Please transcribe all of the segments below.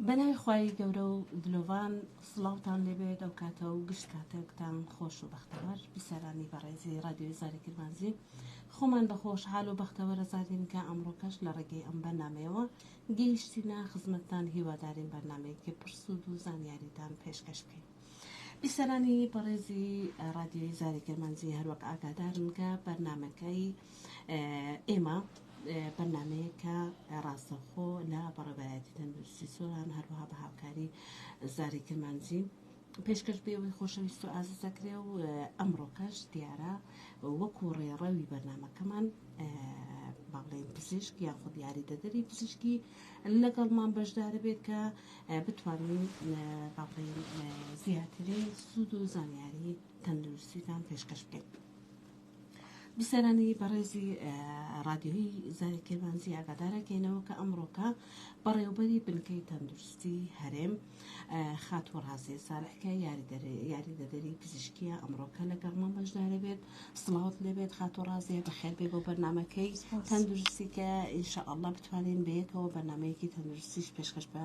بەناوی خوای گەورە و دلۆڤان سڵاوتان لێبێت ئەو کاتە و گشت کاتێکتان خۆش و بەختەوەر بیسەرانی بەڕێزی رادیۆی زاری کرمانزی خۆمان بەخۆش حال و بەختەوەرە زارین کە ئەمڕۆکەش لە ڕێگەی ئەم بەرنمەیەوە گەیشتینە خزمەتتان هیوادارین بەرنمەیەکی پرسود و زانیاریتان پێشکەش بکەین. بیسەرانی بەڕێزی رادیۆی زاری کرمانزی هەروەک ئاگادارن کە بەرنمەکەی ئێمە بەرنمەیەکە ڕاستەخۆ لە بەڕێبەتی تەندروستی سۆران هەروەها بە هاوکاری زاری کرمانزی پێشکەش بێەوەی خۆشەویست و ئازیزەکرێ و ئەمڕۆکەش دیارە وەکو ڕێڕەوی بەرنمەکەمان باڵێن پزیشک یاخود یاریدەدەری پزیشکی لەگەڵمان بەشدارە بێت کە بتوانین باڵێن زیاترین سوود و زانیاری تەندروستیتان پێشکەش بکەین. بیسەرانی بەڕێزی رادیۆی زاری کرمانزی ئاگادارەکەینەوە کە ئەمڕۆکە بەڕێوەبەری بنکەی تەندروستی هەرێم خاتوە ڕازێ ساڵحکە یاریدەدەری پزیشکیە ئەمڕۆکە لەگەڵمان بەشدارە بێت. سڵاوت لێبێت خاتوە ڕازێ بەخێر بێ بۆ بەرنمەکەی تەندروستی کە ئینشاءالله بتوانین بەیەکەوە بەرنمەیەکی تەندروستیش پێشکەش بە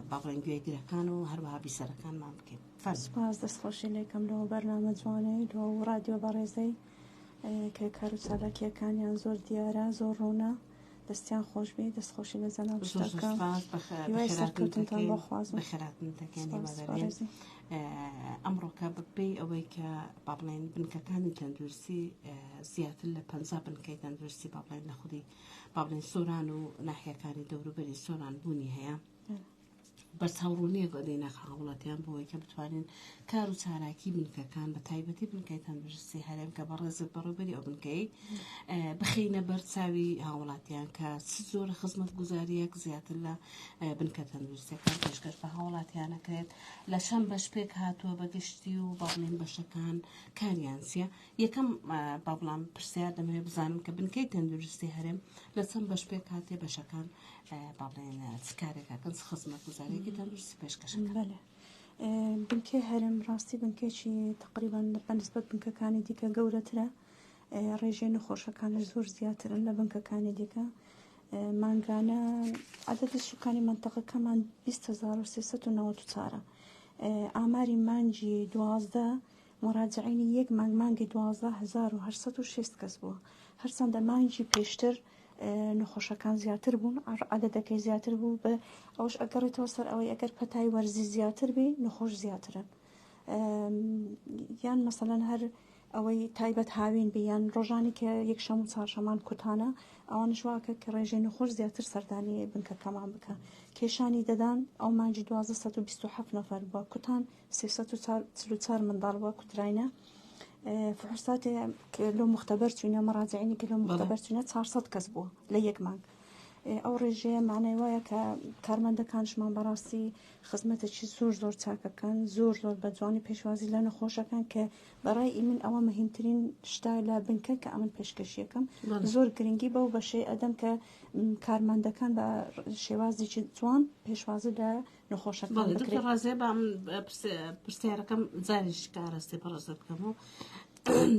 باڵێن گوێگرەکان و هەروەها بیسەرەکانمان بکەین. سپاس دەستخۆشی لێکم لەوە بەرنامە جوانەی لە رادیۆ بەڕێزەی کە کار و چالاکیەکانیان زۆر دیارە زۆر ڕوونە دەستیان خۆش بێ دەستخۆشی لە زەناو شتەکە سەرکەوتنتان بۆ خوازم بەخێراتنتەکانی ئەمڕۆکە بەپێی ئەوەی کە باڵێن بنکەکانی تەندروستی زیاتر لە 50 بنکەی تەندروستی باڵێن لە خودی باڵێن سۆران و ناحیەکانی دەوروبەری سۆران بوونی هەیە بەرچاوڕوونیە گۆدەی نەخاوڵەتیان بۆەوەی کە بتوانین کار و چالاکی بنکەکان بە تایبەتی بنکەی تەندروستی هەرێم کە بەڕێزت بەڕێوەبەری ئەو بنکەی بخینە بەرچاوی هاوڵاتیان کە زۆر خزمەت گوزاریەک زیاتر لە بنکە تەندروستیەکان پێشکەش بە هاوڵاتیان نەکرێت لە چەند بەش پێک هاتووە بەگشتی و باڵێن بەشەکان کاریانسیە. یەکەم باڵام پرسیار دەمەوێت بزانم کە بنکەی تەندروستی هەرێم لە چەند بەش پێک هاتێ بەشەکان باڵێن چکارێکەکەن خزمەت گوزاریەکی تەندروستی پێشکەشەکەن. بنکەی هەرێم ڕاستی بنکێکی تقریبان بەنسبەت بنکەکانی دیکە گەورەترە ڕێژەی نەخۆشەکانش زۆر زیاترن لە بنکەکانی دیکە مانگانە عەدەدی سوکانی مەنتەقەکەمان 20394 ئاماری مانگی 12 مراجعینی یەک مانگی 12806 کەس بووە هەرچەندە مانگی پێشتر نەخۆشەکان زیاتر بوون عەدەدەکەی زیاتر بوو بە ئەوش ئەگەڕێتەوە سەر ئەوەی ئەگەر پەتای وەرزی زیاتر بێ نەخۆش زیاترن یان مەسەڵەن هەر ئەوەی تایبەت هاوین بێ یان ڕۆژانی کە یەک شەم و چهارشەمان کوتانە ئەوانش واکە کە ڕێژەی نەخۆش زیاتر سەردانی بنکەکەمان بکە کێشانی دەدان ئەو مانگی 1227 نەفەر بووە کوتان 344 منداڵ بووە کوتراینە فحوساتی لو مختبر چوینە مراجعینی کە لۆ مختبر چوینە 400 کەس بووە لە یەک مانگ ئەو ڕێژەیە معنای وایە کە کارمەندەکانشمان بەڕاستی خزمەتێکی زۆر چاکەکەن زۆر بە جوانی پێشوازی لە نەخۆشەکان کە بەڕای من ئەوە مهمترین شتا لە بنکە کە ئەمن پێشکەشیەکەم زۆر گرنگی بەو بەشەی ئەدەم کە کارمەندەکان بە شێوازێکی جوان پێشوازی لە نەخۆشەکان بکرێت. ڕازێ بە پرسیارەکەم جاریش کارەستی بەڕێزە بکەمەوە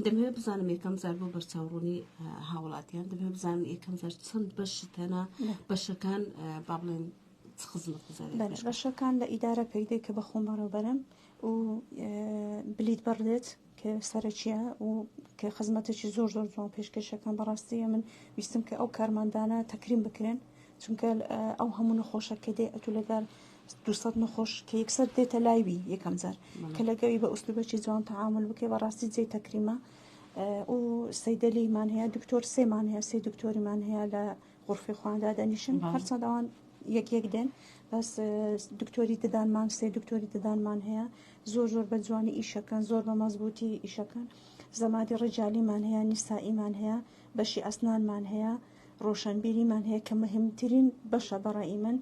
دەمەوێت بزانم یەکەم زار بۆ بەرچاوڕوونی هاوڵاتیان دەمەوێت بزانم یەکەم زار چەند بەشتەنە بەشەکان با بڵێن خزمەت گوزاری بەشەکان لە ئیدارە پەیدەی کە بەخۆم بەڕێوەبەرم و بلیت بەڕێت کە سەرچیە و کە خزمەتێکی زۆر جوان پێشکەشەکان بەڕاستیە من ویستم کە ئەو کارماندانە تەکریم بکرێن چونکە ئەو هەموو نەخۆشەکە دێ ئەتو لەگەر 200 نەخۆش کە یەکسەر دێتە لایوی یەکەم جار کە لەگەوی بە ئوسلوبێکی جوان تەعامل بکێ بەڕاستی جێی تەکریمە و سەیدەلیمان هەیە دکتۆر سێمان هەیە سێ دکتۆریمان هەیە لە غورفەی خواندا دەنیشن هەرچەند ئەوان یەک دێن بەس دکتۆری ددانمان سێ دکتۆری ددانمان هەیە زۆر بە جوانی ئیشەکەن زۆر بە مەزبوطی ئیشەکەن زەمادی ڕێجالیمان هەیە نیسائیمان هەیە بەشی ئەسنانمان هەیە ڕۆشنبیریمان هەیە کە مهمترین بەشە بەڕای من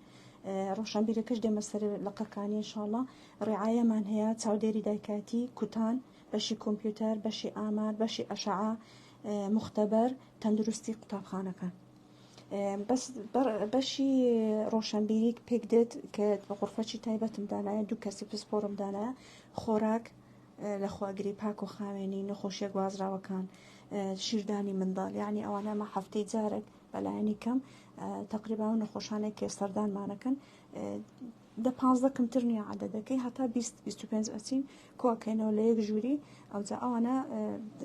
ڕۆشنبیرەکەش دێمە سەر لەقەکانی ئینشاءالله ڕێعایەمان هەیە چاودێری دایکاتی کوتان بەشی کۆمپیوتەر بەشی ئامار بەشی ئەشعا مختبەر تەندروستی قوتابخانەکان بەشی ڕۆشنبیری پێک دێت کە غورفەی تایبەتم دانایە دوو کەسی پسپۆرم دانایە خۆراک لەخواگری پاک و خاوێنی نەخۆشیە گوازراوەکان شیردانی منداڵ یعنی ئەوانە مە هەفتەی جارێک بەلایەنی کەم تقریبا نەخۆشانێک کێ سەردانمانەکەن دە 15 کەمتر نییە عادەدەکەی هەتا 25 ئەچین کۆکەینەوە لە یەک ژووری ئەوجا ئەوانە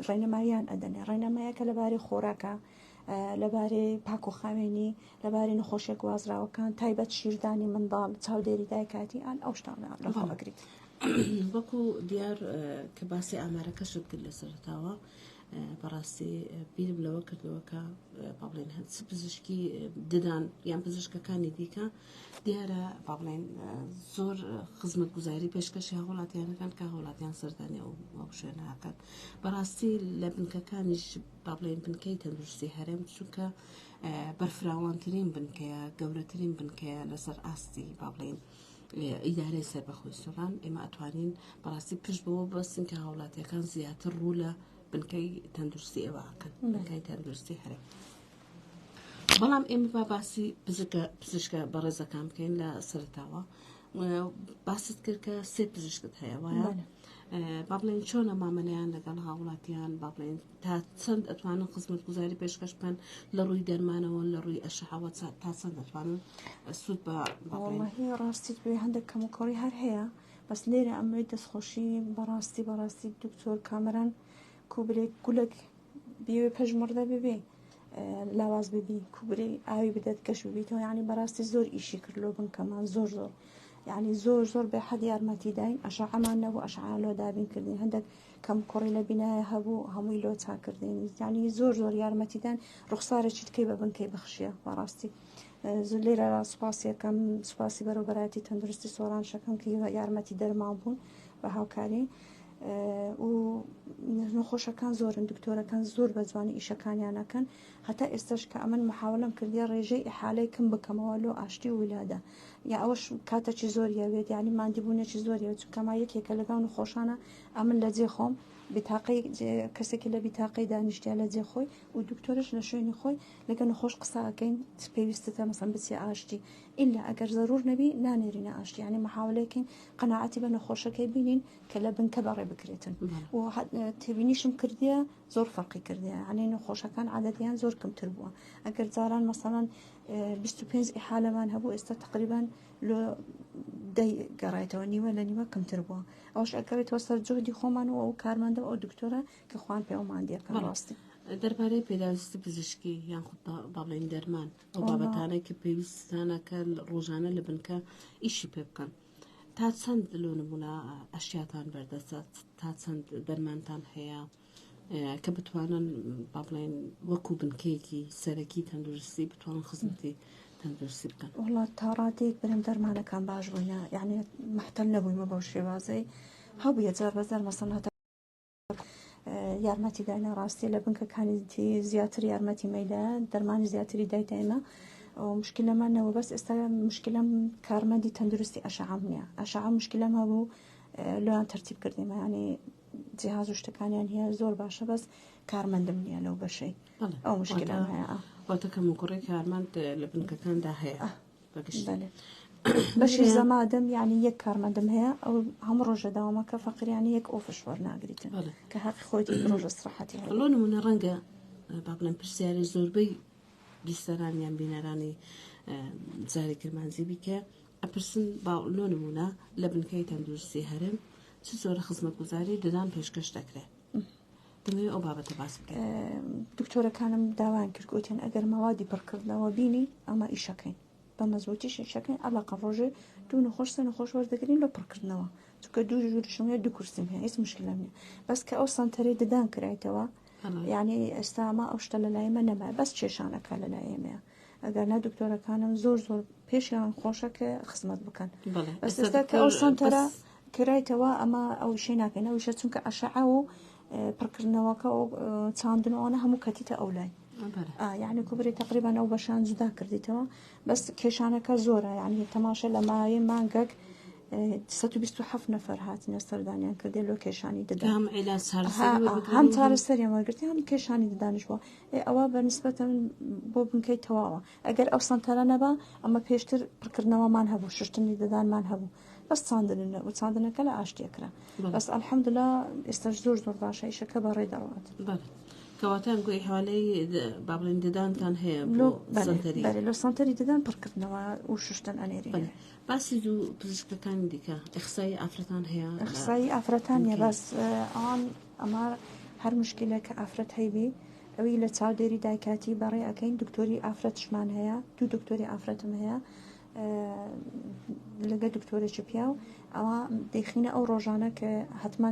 ڕێنەماییان ئەدەنێ ڕێنەمایەکە لەبارەی خۆراکە لەبارەی پاکۆخاوێنی لەبارەی نەخۆشیە گوازراوەکان تایبەت شیردانی منداڵ چاودێری دایکاتی ئان ئەو شتانە لەخۆ ئەگریت. وەکو دیار کە باسی ئامارەکەشت کرد لە سەرتاوە بەڕاستی بیرم لەوە کردەوە کە باڵێن هەند پزیشکی ددان یان پزیشکەکانی دیکە دیارە باڵێن زۆر خزمەت گوزاری پێشکەشی هەوڵاتیانەکان کە هەوڵاتیان سەردانی ئەو شوێنەکەن بەڕاستی لە بنکەکانیش باڵێن بنکەی تەندروستی هەرێم چونکە بەرفراوانترین بنکەیە گەورەترین بنکەیە لەسەر ئاستی باڵێن ئیدارەی سەربەخۆی سۆران ئێمە ئەتوانین بەڕاستی پشت بەوە بەستن کە هاوڵاتیەکان زیاتر ڕوو لە بنکەی تەندروستی ئێوەکەن بنکەی تەندروستی هەرێ بەڵام ئێمە با باسی پزیشکە بەڕێزەکان بکەین لە سەرتاوە باست کرد کە سێ پزیشکت هەیە وایە با بڵێن چۆنە مامەلەیان لەگەڵ هاوڵاتیان با بڵێن تا چەند ئەتوانن خزمەت گوزاری پێشکەش بکەن لە ڕووی دەرمانەوە لە ڕووی ئەشعەوە تا چەند دەتوانن سوود بە وڵڵاهی ڕاستیت بێ هەندێک کەموکۆڕی هەر هەیە بەس لێرە ئەمەی دەستخۆشی بەڕاستی دکتۆر کامەران کوبرێک گولک بێ پەژمڕدە ببێ لاواز ببی کوبرێ ئاوی بدەت گەش ببیتەوە یعنی بەڕاستی زۆر ئیشی کردلۆ بنکەمان زۆر یعنی زۆر بە حەد یارمەتی داین ئەشعەمان نەبوو ئەشعە لۆ دابین کردین هەندێک کەم کوڕی لە بینایە هەبوو هەمووی لۆ چاکردین یعنی زۆر ڕوخسارێکی تکەی بکەی بە بنکەی بەخشیە بەڕاستی لێرە سوپاسیەکەم سوپاسی بەرەوبەرەتی تەندروستی سۆران شەکەم کە یارمەتی دەرمان بوون بە هاوکاری و نەخۆشەکان زۆرن دکتۆرەکان زۆر بە جوانی ئیشەکانیانەکەن هەتا ئێستش کە ئەمن محاولم کردی ڕێژەی ئیحالەی کەم بکەمەوە لۆ ئاشتی و ویلادە یا ئەوەش کاتەکی زۆر یاوێت یعنی ماندیبوونێکی زۆر یاوێت چونکەما یەکێکە لەگەڵ نەخۆشانە ئەمن لە جێ خۆم بتاقی کەسێکی لە بیتاقی دانیشتیا لە جێ خۆی و دکتۆرش لە شوێنی خۆی لەگە نەخۆش قساکەین پێویستە مەسەن بچێ ئاشتی ئللا ئەگەر زەرور نەبی نانێرینە ئاشتی یعنی محاولەکەین قەناعەتی بە نەخۆشەکەی بینین کە لە بنکە بەڕێ بکرێتن و تێبینیشم کردیە زۆر فەرقی کردیە یعنی نەخۆشەکان عادەتیان زۆر کەمتر بووە ئەگەر جاران مەسەڵەن 25 ئیحالەمان هەبوو ئێستا تقریبا لە دەی گەڕایەتەوە نیوە لە نیوە کەمتر بووە ئەوش ئەگەڕێتەوە سەر جۆدی خۆمانەوە ئەو کارمەندە ئەو دکتۆرە کە خوان پێوەماندیەکەن ڕاستی دەربارەی پێداویستی پزیشکی یان خود باڵێن دەرمان ئەو بابەتانەی کە پێویستانەکە ڕۆژانە لە بنکە ئیشی پێ بکەن تا چەند لۆ نمونە ئەشیاتان بەردەستە تا چەند دەرمانتان هەیە کە بتوانن با بڵێن وەکو بنکەیەکی سەرەکی تەندروستی بتوانن خزمەتی تەندروستی بکەن وڵات تا ڕادێک برم دەرمانەکان باش بووینە یعنی مەحتەل نەبوویمە بەو شێوازەی هەبووە جار بەزار مەسەن هەتا یارمەتی داینە ڕاستی لە بنکەکانی زیاتر یارمەتی مەیدا دەرمانی زیاتری دایتەمە مشکلەمانەوە بەس ئێستا مشکلم کارمەندی تەندروستی ئەشعەم نییە ئەشعە مشکلەم هەبوو لەوان تەرتیب کردیمە ینی جیهاز و شتەکانیان هەیە زۆر باشە بەس کارمەندم نییە لەو بەشەی ئەو مشکلم هەیە واتەکەم و کوڕی کارمەند لە بنکەکاندا هەیە بەشی زەمادەم یعنی یەک کارمەندم هەیە ئەو هەموو ڕۆژە داوامەکە فەقیریانی یەک ئۆفش وەرناگریتن کە حەقی خۆتی ڕۆژە سڕەحەتی لۆ نمونە ڕەنگە با بڵێن پرسیاری زۆربەی بیستەرانیان بینەرانی جاری کرمانزی بیکە ئەپرسن لۆ نمونە لە بنکەی تەندروستی هەرێم چ زۆرە خزمەت گوزاری ددان پێشکەش دەکرێت دەمەوێت ئەو بابەتە باس بکەین دکتۆرەکانم داوان کرد گوتیان ئەگەر مەوادی پڕکردنەوە بینی ئەمە ئیشەکەین بە مەزبوطیش ئیشەکەین ئەڵاقە ڕۆژێ دوو نەخۆش وەردەگرین لە پڕکردنەوە چونکە دوو ژوورشم هەیە دوو کورسیم هەیە هیچ مشکلەم نییە بەس کە ئەو سەنتەرەی ددان کرایتەوە یعنی ئێستاما ئەو شتە لەلایەمە نەمای بەس کێشانەکە لەلایەمەیە ئەگەر نا دکتۆرەکانم زۆر پێشیان خۆشەکە خزمەت بکەن بەس ئێستا کە ئەو سەنتەرە کرایتەوە ئەمە ئەو شەی ناکەین ئەوشە چونکە ئەشعە و پڕکردنەوەکە و چاندنەوەنە هەموو کەتیتە ئەو لای یعنی کوبری تقریبا ئەو بەشان جودا کردیتەوە بەس کێشانەکە زۆرە یعنی تەماشە لە ماوەی مانگەک 127 نەفەر هاتنە سەردانیان کردێ لۆ کێشانی دەدا هەم چارەسەری وەرگرتی هەم کێشانی ددانش بووە ئەوە بەنسبەتەن بۆ بنکەی تەواوە ئەگەر ئەو سەنتەرە نەبا ئەمە پێشتر پڕکردنەوەمان هەبوو شتنی ددانمان هەبوو بەس چاندنەکە لە ئاشتێکرا بەس ئەلحەمدولیلا ئێستاش زۆر باشە ئیشەکە بەڕێ دەڕات کەواتە گوێی حواڵەی با بڵێن ددانتان هەیە بۆ سنتەری لە سنتەری ددان پڕکردنەوە و شوشتن ئەنێری باسی دوو پزیشکەکانی دیکە ئەخسایی ئافرەتان هەیە ئەخسایی ئافرەتانە بەس ئەوان ئەمە هەر مشکلە کە ئافرەت هەیبی ئەوەی لە چاودێری دایکاتی بەڕێ ئەەکەین دکتۆری ئافرەتشمان هەیە دوو دکتۆری ئافرەتم هەیە لەگە دکتۆرێکی پیا و ئەوە دەیخینە ئەو ڕۆژانە کە حتمما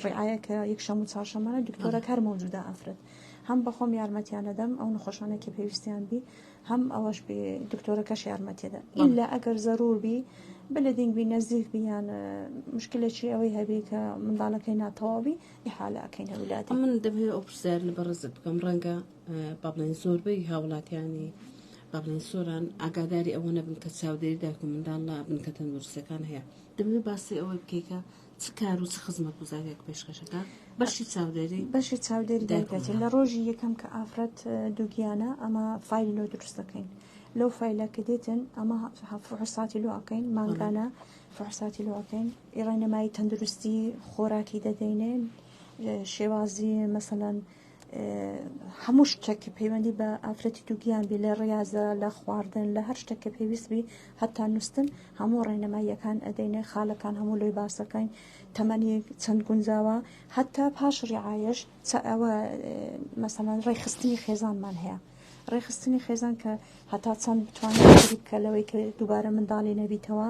ڕێعایەکە یەک شەم و چاشەمانە دکتۆرە هەر مەوجودە ئافرەت هەم بەخۆم یارمەتیانەدەم ئەو نەخۆشانێکی پێویستیان بی هەم ئەوەش بێ دکتۆرەکەش یارمەتێدا ئیلا ئەگەر زەرور بی بلە دینگبی نەزیک بیان مشکلێکی ئەوەی هەبێ کە منداڵەکەی ناتەواوی ئیحالە ئەەکەین هەولاتی من دەبێت ئەو پرسیار لە بەڕێزت بکەم ڕەنگە با بڵێن زۆربەی هاوڵاتیانی با بڵێن سۆران ئاگاداری ئەوە نەبن کە چاودێری دایک و منداڵە بنکە تەندروستەکان هەیە دەبێت باسی ئەوەی بکەیکە چ کار و چ خزمەت گوزاریێک پێشکەشەکە بەشی چاودێری دایکاتی لە ڕۆژی یەکەم کە ئافرەت دووگیانە ئەمە فایلی لۆ دروست دەکەین لەو فایلە کە دێتن ئەمە فحوساتی لۆ ئەەکەین مانگانە فحوساتی لۆ ئەەکەین ڕێنەمای تەندروستی خۆراکی دەدەینێن شێوازی مەسەلەن هەموو شتێک پەیوەندی بە ئافرەتی دووگیان بی لە ڕاضە لە خواردن لە هەر شتێک کە پێویست بی هەتا نووسن هەموو ڕێنەماییەکان ئەدەینێ خاڵەکان هەموو لۆی باسەکەین تەمەنی چەند گونجاوە هەتا پاش ڕیعایش ئەوە مەسەلەن ڕێخستنی خێزانمان هەیە ڕێخستنی خێزان کە هەتا چەند بتوانێت بکە لەوەی کە دووبارە منداڵی نەبیتەوە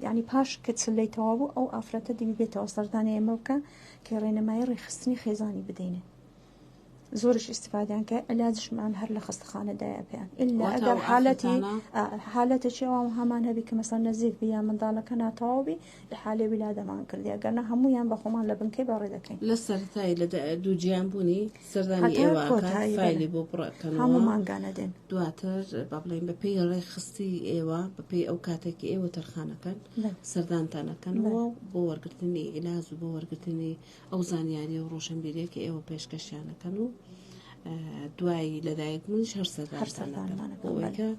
یعنی پاش کە چلەیتەوە بوو ئەو ئافرەتە دیبی بێتەوە سەردانی ئێمە بکە کە ڕێنەمایی ڕێخستنی خێزانی بدەینێ زۆرش ئیسیفادیان کە علاجشمان هەر لە خستەخانەدایە پێیان ئللا ئەگەر حالەتێکی ئەوە هەمان هەبی کە مەسەڵ نەزیک بیا منداڵەکە ناتەواوی لە حالێ ویلادەمان کردی گەرنە هەمویان بە خۆمان لە بنکەی بەڕێ دەکەین لە سەرەتایی لە دوو گیان بوونی سەردانی ئێوە فایلی بۆ بڕەکەن هەموو مانگانە دێن دواتر با بڵێن بەپێی ڕێخستی ئێوە بەپێی ئەو کاتێکی ئێوە تەرخانەکەن سەردانتانەکەنەوە بۆ وەرگرتنی عیلاج و بۆ وەرگرتنی ئەو زانیاری و ڕۆشنبیرێکی ئێوە پێشکەشیانەکەن و دوایی لەدایک منش هەر سەردانکە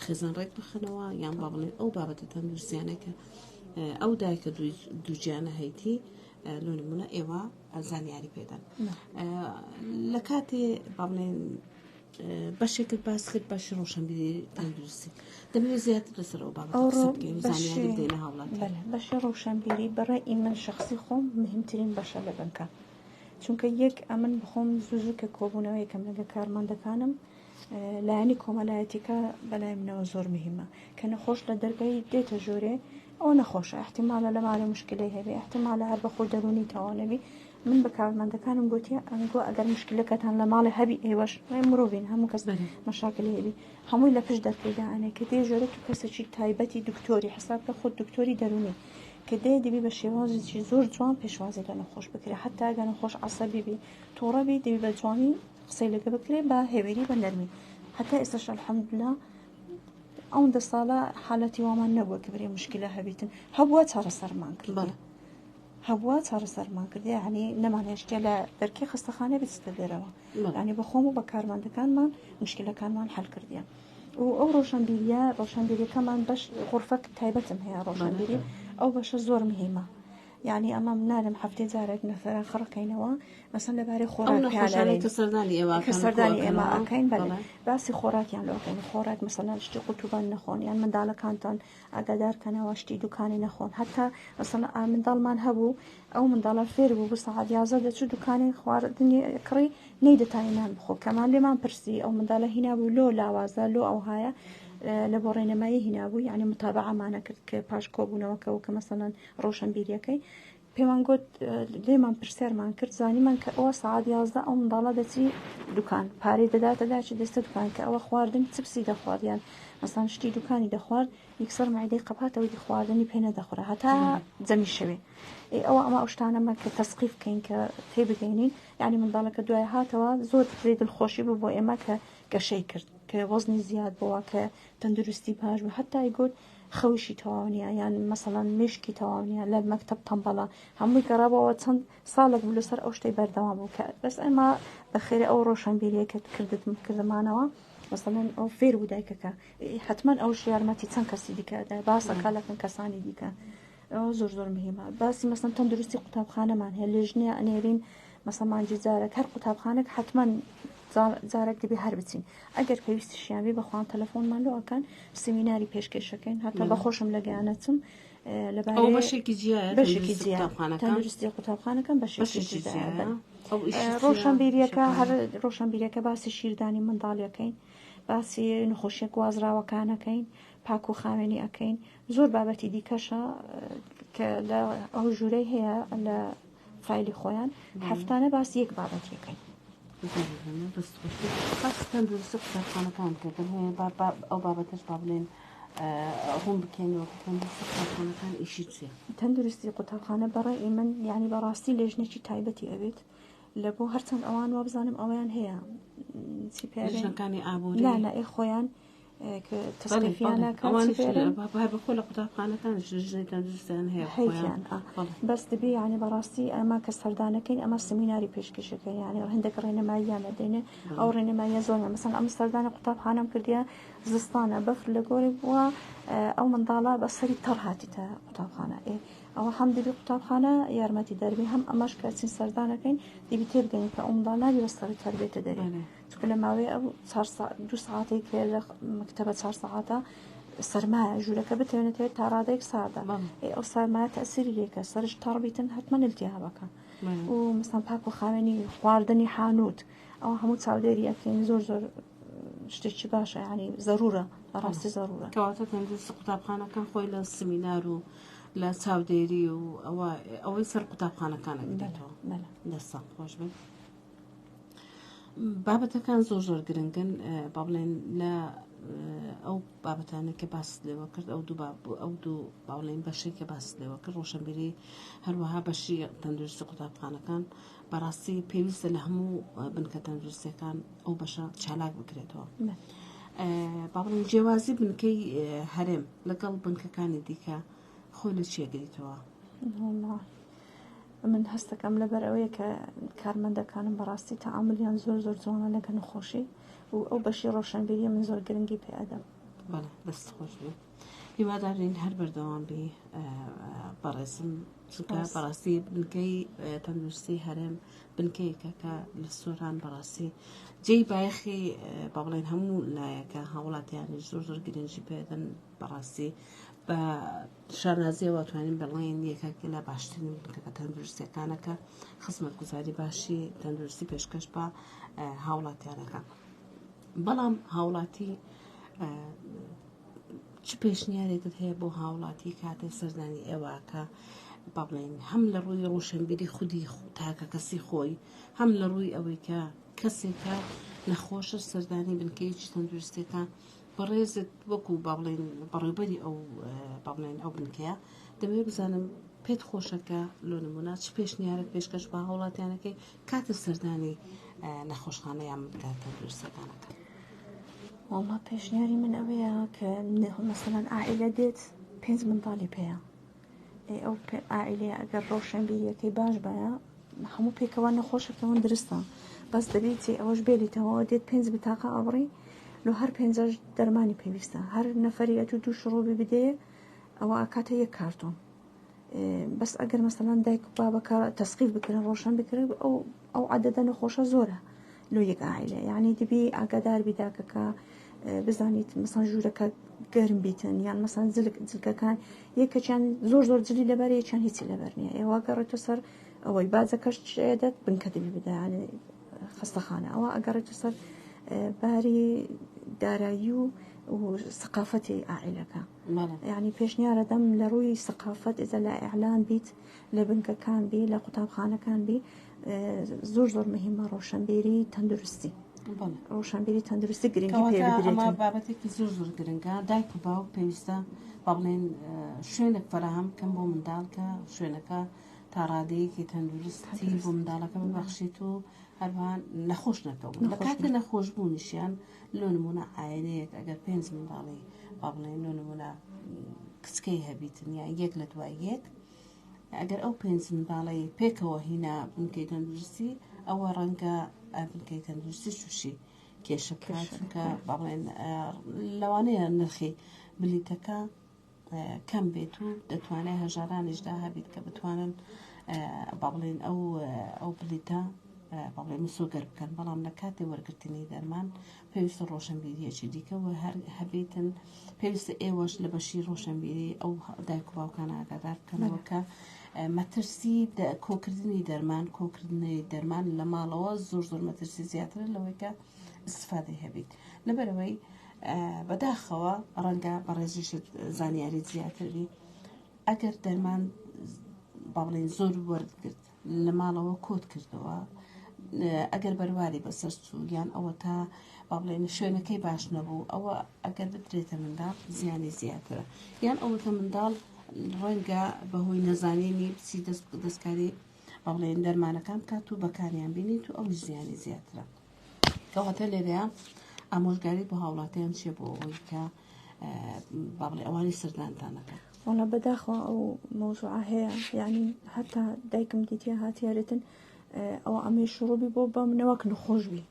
خێزان ڕێک بخنەوە یان با بڵێن ئەو بابەتە تەندروستیانەکە ئەو دایکە دووجیانە هەیتی لۆ نمونە ئێوە زانیاری پێدەن لە کاتێ با بڵێن بەشێکت باس کرد باشی ڕۆشنبیری تەندروستی دەبێت زیاتر لەسەر ئەو بابەتزانیاری بدەینە هاوڵات بەشی ڕۆشنبیری بەڕێی من شخصی خۆم مهمترین بەشە لە بنکە چونکە یەک ئەمن بخۆم زوو کە کۆبوونەوە یەکەم لەگە کارمەندەکانم لایەنی کۆمەلایەتیکە بەلای منەوە زۆر مهمە کە نەخۆش لە دەرگای دێتە ژۆرێ ئەو نەخۆشە احتیمالە لە ماڵە مشکلەی هەبێ احتیمالە هەر بەخۆ دەرونی تەواونەبی من بە کارمەندەکانم گوتیە ئەنگۆ ئەگەر مشکلەکەتان لە ماڵی هەبی ئێوەش مرۆڤین هەموو کەس مەشاکلی هەبی هەمووی لە پشت دەرپێداانێ کە دێ ژۆرە تو کەسێکی تایبەتی دکتۆری حساب کە خۆ دکتۆری دەرونی کە دێ دەبی بە شێوازی زۆر جوان پێشوازی لە نەخۆش بکرێ حتا ئەگە نەخۆش عەسەبی بی تۆڕەبی دەبی بە جوانی قسەی لەگە بکرێ بە هێوێری بە نەرمی حتا ئێستاش الحەمدوللا ئەو دە ساڵە حالەتی وامان نەبووە کە بێ مشکلە هەبیتن هەبووە چارەسەرمان کرد هەبووە چارەسەرمان کردی هەنی نەمانێشتە لە دەرکی خستەخانە بچتە دێرەوە ینی بە خۆم و بە کارمەندەکانمان مشکلەکانمان حەل کردیە و ئەو ڕۆشنبیریەکەمان بەش غورفەک تایبەتم هەیە ڕۆشنبیری ئەو بەشە زۆر مهمە یعنی ئەمە نادەم هەفتەی جارێک نەفەرە خڕەکەینەوە مەسەن لەبارەی خۆراک کە سەردانی ئێمە ئەکەین باسی خۆراکیان لەکەین خۆراک مەسەلەن شتی قوتوبان نەخۆن یان منداڵەکانتان ئاگادارکەنەوە شتی دوکانی نەخۆن هەتا مەسەلەن منداڵمان هەبوو ئەو منداڵە فێر بوو بۆ سەعات 11 دەچوو دوکانی خواردنی کڕی نەیدەتانیان بخۆ کەمان لێمان پرسی ئەو منداڵە هینا بوو لۆ لاوازە لۆ ئەو هایە لە بۆ ڕێنەمایی هینابوو یعنی متابعەمانە کرد کە پاش کۆبوونەوەکەەوە کە مەسەلەن ڕۆشنبیریەکەی پێمان گوت لێمان پرسیارمان کرد زانیمان کە ئەوە سەعات 11 ئەو منداڵە دەچی دوکان پارەی دەداتە داچی دەستە دوکان کە ئەوە خواردن چپسی دەخواردیان مەسەڵەن شتی دوکانی دەخوارد یەکسەر معدەی قەپاتەوەی خواردنی پێ نەدەخورە هەتا جەمی شەوێ ئەمە ئەو شتانەمە کە تەسقیف بکەین کە تێبگەینین یعنی منداڵەکە دوای هاتەوە زۆر دڵخۆشی بوو بۆ ئێمە کە گەشەی کرد کە وەزنی زیاد بووە کە تەندروستی باش بوو هەتا گوت خەوشی تەواونیە یان مەسەڵەن مشکی تەواونیە لە مەکتەب تەمبەڵە هەمووی گەڕابەوە چەند ساڵێک بوو لەسەر ئەو شتەی بەردەوام بوو کە بەس ئەمە بەخێرە ئەو ڕۆشنبیریەکە کردمانەوە مەسەڵەن ئەو فێر بوو دایکەکە حتمما ئەو یارمەتی چەند کەسی دیکەدا باسەکە لەکەن کەسانی دیکە ئەو زۆر مهمە باسی مەسەڵەن تەندروستی قوتابخانەمان هەیە لێژنێ ئەنێرین مەسەڵ مانجی جارێک هەر قوتابخانێک حتمما جارێک دەبێ هەر بچین ئەگەر پێویستیشیان بێ بەخوان تەلەفۆنمان لەوەکان سمیناری پێشکەشەکەین هەتا بەخۆشم لە گەیانەتم لەبارەی بەشێکی جیایە تەندروستی قوتابخانەکان بەشێکی جیایە ڕۆشنبیریەکە هەر ڕۆشنبیریەکە باسی شیردانی منداڵیەکەین باسی نخۆشیە گوازراوەکانەکەین پاک و خاوێنی ئەەکەین زۆر بابەتی دیکەشە کە لە ئەو ژوورەی هەیە لە فایلی خۆیان هەفتانە باسی یەک بابەتیەکەین تەندروستی قوتابخانەکان کردن هەیە ئەو بابەتەش با بڵێن ڕوون بکەینەوە تەندروستی قوتابخانەکان ئیشی چیە؟ تەندروستی قوتابخانە بەڕێی من یعنی بەڕاستی لێژنێکی تایبەتی ئەوێت لە بۆ هەرچەند ئەوان وا بزانم ئەویان هەیە لێژنەکانی ئابووری لا ئەی خۆیان کە تەسقیفیانەکە بەخۆ لە قوتابخانەکان ژنەی تەندروستیان هەیە بەس دەبێ یعنی بەڕاستی ئەمە کە سەردانەکەین ئەمە سمیناری پێشکەشەکەی یعنی هەندێک ڕێنەماییان دەدەینێ ئەو ڕێنەماییە زۆر مثلا ئەم سەردانە قوتابخانەم کردیە زستانە بەفر لە گۆری بووە ئەو منداڵە بە سەری تەڕ هاتیتە قوتابخانە ئەوە هەم دەبێ قوتابخانە یارمەتی دەربێ هەم ئەمەش کە چین سەردانەکەین دەبی تێبگەین کە ئەو منداڵ نابێ بە سەری تەربێتە دەرێ چونکە لە ماوەی ئەو 2 ساعتی کە لە مەکتەبە 4 ساعتە سەرمایە ژوورەکە بتوێنێتێت تا ڕادێک ساردە ئەو سەرمایە تەسیری لێکە سەرش تەڕبیتن حتمما التیهابەکە و مثلا پاک و خاوێنی خواردنی حانوت ئەو هەموو چاودێری ئەکەین زۆر شتێکی باشە ینی ضرورە بەڕاستی ضرورە کەواتە تەندروستی قوتابخانەکان خۆی لە سمینار و لە چاودێری و ئەوەی سەر قوتابخانەکانە بدێتەوە دەستا خۆش بن بابەتەکان زۆر گرنگن با بڵێن لە ئەو بابەتانە کە باس لێوە کرد ئەو دوو باڵێن بەشەی کە باس لێوە کرد ڕۆشنبیری هەروەها بەشی تەندروستی قوتابخانەکان بەڕاستی پێویستە لە هەموو بنکە تەندروستیەکان ئەو بەشە چالاک بکرێتەوە با بڵێن جیاوازی بنکەی هەرێم لەگەڵ بنکەکانی دیکە خۆی لە چێگریتەوە من هەستەکەم لەبەر ئەوەیە کە کارمەندەکانم بەڕاستی تەعاملیان زۆر جوانە لەگە نەخۆشی و ئەو بەشی ڕۆشنبیریە من زۆر گرنگی پێدەم دەست خۆش بێ هیوادارین هەر بەردەوام بێ بەڕێزم چونکە بەڕاستی بنکەی تەندروستی هەرێم بنکەیەکە کە لە سۆران بەڕاستی جێی بایەخی با بڵێن هەموو لایەکە هاوڵاتیانی زۆر گرنگی پێدەن بەڕاستی بە شارنازیەوە توانین بڵێن یەکێکی لە باشترین بنکەکە تەندروستیەکانەکە خزمەت گوزاری باشی تەندروستی پێشکەش بە هاوڵاتیانەکە بەڵام هاوڵاتی چ پێشنیارێکت هەیە بۆ هاوڵاتی کاتێ سەردانی ئێوەکە با بڵێن هەم لە ڕووی ڕۆشنبیری خودی تاکە کەسی خۆی هەم لە ڕووی ئەوەی کە کەسێکە نەخۆشە سەردانی بنکەیەکی تەندروستیەکە بەڕێزت وەکو با بڵێن بەڕێوەبەری ئەو با بڵێن ئەو بنکەیە دەبێت بزانم پێت خۆشەکە لۆ نمونە چ پێشنیارێک پێشکەش بە هاوڵاتیانەکەی کاتە سەردانی نەخۆشخانەیان بکات تەندروستیەکانەکە والله پێشنیاری من ئەوەیە کە مەسەڵەن ئائیلە دێت 5 منداڵی پێەیە ئەو ئائیلەیە ئەگەر ڕۆشنبیریەکەی باش بەیە هەموو پێکەوە نەخۆشەکەون درستە بەس دەبێت ئەوەش بێلیتەوە دێت 5 بتاقە ئەوڕی لە هەر 5 دەرمانی پێویستە هەر نەفەری ئەتو 2 شڕۆبی بدەیە ئەوە ئاکاتە یەک کارتۆن بەس ئەگەر مەسەڵەن دایک و بابەکە تەسقیف بکردن ڕۆشن بکرێت ئەو عەدەدە نەخۆشە زۆرە لۆ یەک ئائیلە یعنی دەبێ ئاگادار بیداکەکە بزانیت مەسەڵەن ژوورەکە گەرم بیتن یان مەسەڵەن جلگەکان یەکەچیان زۆر جلی لەبەر یەکیان هیچی لەبەر نییە ئێوە گەڕێتە سەر ئەوەی بازەکەش دێت بنکە دەبی بدەیانێ خستەخانە ئەوە ئەگەڕێتە سەر باری دارایی و سقافەتی ئائیلەکە یعنی پێشنیارە دەم لە ڕووی سقافەت ئێزە لە ئیعلان بیت لە بنکەکان بی لە قوتابخانەکان بی زۆر مهمە ڕۆشنبیری تەندروستی ڕۆشنبیری تەندروستی گرنگی پێ بدرێت بابەتێکی زۆر گرنگە دایک و باوک پێویستە با بڵێن شوێنێک فراهم کەم بۆ منداڵکە شوێنەکە تا ڕادەیەکی تەندروستی بۆ منداڵەکە ببەخشیت و هەروان نەخۆش نەکەون لە کاتێ نەخۆش بوونیشیان لۆ نمونە ئایلەیەک ئەگەر 5 منداڵی با بڵێن لۆ نمونە کچکەی هەبیتن یا یەک لە دوای یەک ئەگەر ئەو 5 منداڵی پێکەوە هینا بنکەی تەندروستی ئەوە ڕەنگە بنکەی تەندروستی تووشی کێشە بکات چونکە با بڵێن لەوانەیە نرخی بلیتەکە کەم بێت و دەتوانێت هەژارانیشدا هەبیت کە بتوانن با بڵێن ئەو بلیتە با بڵێن مسۆگەر بکەن بەڵام لە کاتێ وەرگرتنی دەرمان پێویستە ڕۆشنبیریەکی دیکە و هەر هەبێتن پێویستە ئێوەش لە بەشی ڕۆشنبیری ئەو دایک و باوکان ئاگادار بکەنەوە کە مەترسی کۆکردنی دەرمان کۆکردنی دەرمان لە ماڵەوە زۆر مەترسی زیاترە لەوەی کە استفادەی هەبێت لەبەرەوەی بەداخەوە ڕەنگە بەڕێزیش زانیاری زیاتری ئەگەر دەرمان با بڵێن زۆر وەرگرت لە ماڵەوە کۆت کردەوە ئەگەر بەرواری بەسەر چوو یان ئەوە تا با بڵێن شوێنەکەی باش نەبوو ئەوە ئەگەر بترێتە منداڵ زیانی زیاترە یان ئەوەتە منداڵ ڕەنگە بەهۆی نەزانینی بچی دەستکاری با بڵێن دەرمانەکان بکات و بەکاریان بینیت و ئەو زیانی زیاترە کەواتە لێرەیە ئامۆژگاری بۆ هاوڵاتیان چیە بۆ ئەوەی کە با بڵێ ئەوانی سەردانتانەکە وڵا بەداخەوە ئەو مۆزوعە هەیە یعنی هەتا دایکم دیتە هاتیارێتن ئەوە ئەمێ شڕوبی بۆ بەمنەوەک نەخۆش بی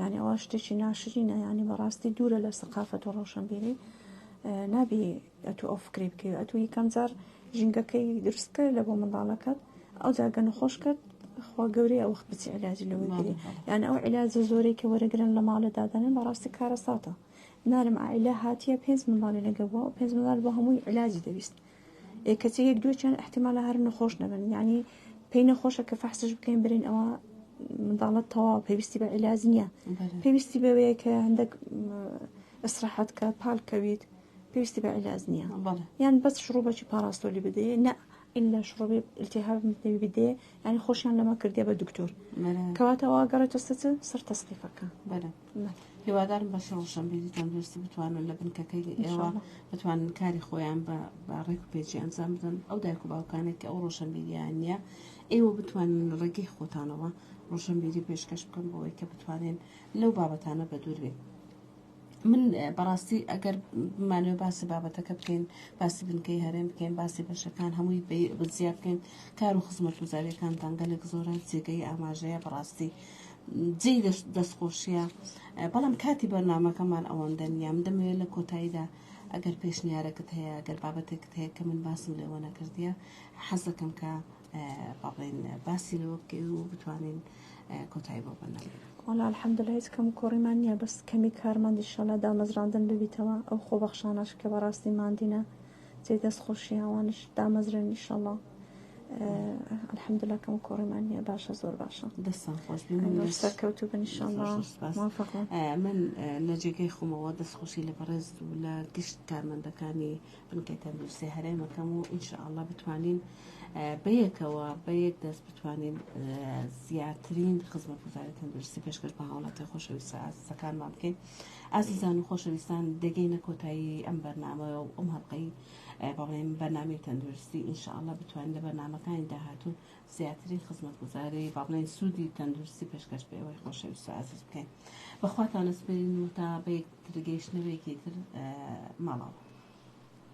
یعنی ئەوە شتێکی ناشرینە ینی بەڕاستی دوورە لە سەقافەت و ڕۆشنبیری نابی ئەتو ئەو فکری بکەی ئەتو یەکەم جار ژینگەکەی دروستکە لە بۆ منداڵەکەت ئەو جاگە نەخۆش کرد خوا گەورەی ئەو وەخت بچی علاجی لەوەی گری یعنی ئەو علاجە زۆرەی کە وەرەگرن لە ماڵە دادانن بەڕاستی کارە ساتە نارم عائلە هاتیە 5 منداڵی لەگەبەوە 5 منداڵ بە هەمووی علاجی دەویست کەچی یەک دووچیان احتیمالە هەر نەخۆش نەبن یعنی پێی نەخۆشە کە فەحسش بکەین برین ئەوە منداڵەت تەواو پێویستی بە علاج نییە پێویستی بەوەیە کە هەندێک ئەسراحەت کە پاڵکەویت پێویستی بە علاج نییە یان بەس شڕوبەکی پاراستۆلی بدەیە نە إلا شڕوبی التهاب متنوی بدەیە یعنی خۆشیان لەمە کردێ بە دکتۆر کەواتەوە گەڕێتە سەر تەسقیفەکە هیوادارم بەشە ڕۆشنبیری تەندروستی بتوانن لە بنکەکەی ئێوە بتوانن کاری خۆیان بە ڕێک و پێچی ئەنجام بدەن ئەو دایک و باوکانێک کە ئەو ڕۆشنبیریان نییە ئێوە بتوانن ڕێگەی خۆتانەوە ڕۆشنبیری پێشکەش بکەن بۆەوەی کە بتوانێن لەو بابەتانە بەدوور بێن من بەڕاستی ئەگەر بمانوێ باسی بابەتەکە بکەین باسی بنکەی هەرێم بکەین باسی بەشەکان هەمووی بزیاد بکەین کار و خزمەت گوزاریەکانتان گەلێک زۆرە جێگەی ئاماژەیە بەڕاستی جێ دەستخۆشیە بەڵام کاتی بەرنامەکەمان ئەوەندە نیام دەمەوێت لە کۆتاییدا ئەگەر پێشنیارەکەت هەیە ئەگەر بابەتێکت هەیە کە من باسم لێوە نەکردیە حەز دەکەم کە بڵێن باسی لەوە بکەی و بتوانین کۆتایی بۆ بەنەوێت وڵا الحەمدولله هیچ کەم کۆڕیمان نییە بەس کەمی کارمەند ئینشەڵا دامەزراندن ببیتەوە ئەو خۆبەخشانەش کە بەڕاستی ماندینە جێ دەستخۆشی ئەوانش دامەزرێن ئینشەڵا الحەمدولله کەم کۆڕیمان نییە باشە زۆر باشە دەستان خۆش سەرکەوتو بن ئینشەڵا من لە جێگەی خۆمەوە دەستخۆشی لە بەڕێز و لە گشت کارمەندەکانی بنکەی تەندروستی هەرێمەکەم و ئینشەڵا بتوانین بەیەکەوە بەیەک دەست بتوانین زیاترین خزمەتگوزاری تەندروستی پێشکەش بە هاوڵاتی خۆشەویستە ئازیزەکانمان بکەین ئازیزان و خۆشەویستان دەگەینە کۆتایی ئەم بەرنامەیە و ئەم هەڵقەی بەڵێن بەرنامەی تەندروستی ئینشەڵا بتوانین لە بەرنامەکانی داهاتوو زیاترین خزمەتگوزاری بەڵێن سوودی تەندروستی پێشکەش بە ئێوەی خۆشەویست و ئازیز بکەین بەخواتان ئەسپێرین و تا بەیەک ترگەیشتنەوەیەکی تر ماڵەوە